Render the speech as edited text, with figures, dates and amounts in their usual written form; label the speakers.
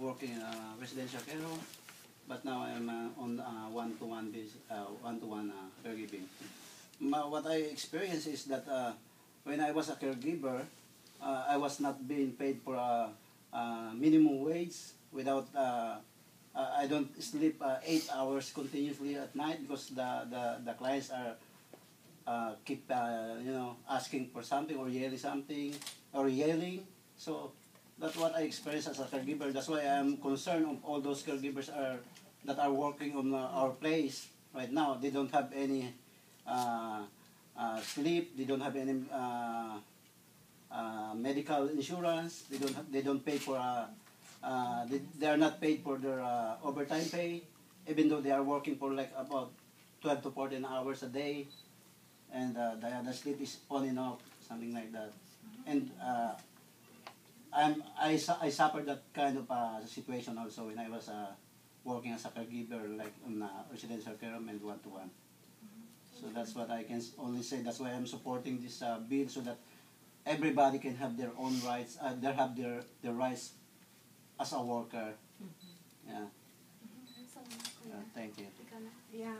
Speaker 1: working in a residential care home, but now I'm on one-to-one caregiving. What I experienced is that when I was a caregiver, I was not being paid for a minimum wage without. I don't sleep 8 hours continuously at night because the clients are keep asking for something or yelling something or yelling. So that's what I experienced as a caregiver. That's why I'm concerned of all those caregivers that are working on our place right now. They don't have any sleep. They don't have any medical insurance. They don't pay for they are not paid for their overtime pay, even though they are working for like about 12 to 14 hours a day, and the sleep is on and off, something like that. And I suffered that kind of situation also when I was working as a caregiver, like on residential care home and one-to-one. So that's what I can only say. That's why I'm supporting this bill, so that everybody can have their own rights. They have their rights as a worker. Yeah. Thank you.
Speaker 2: Yeah,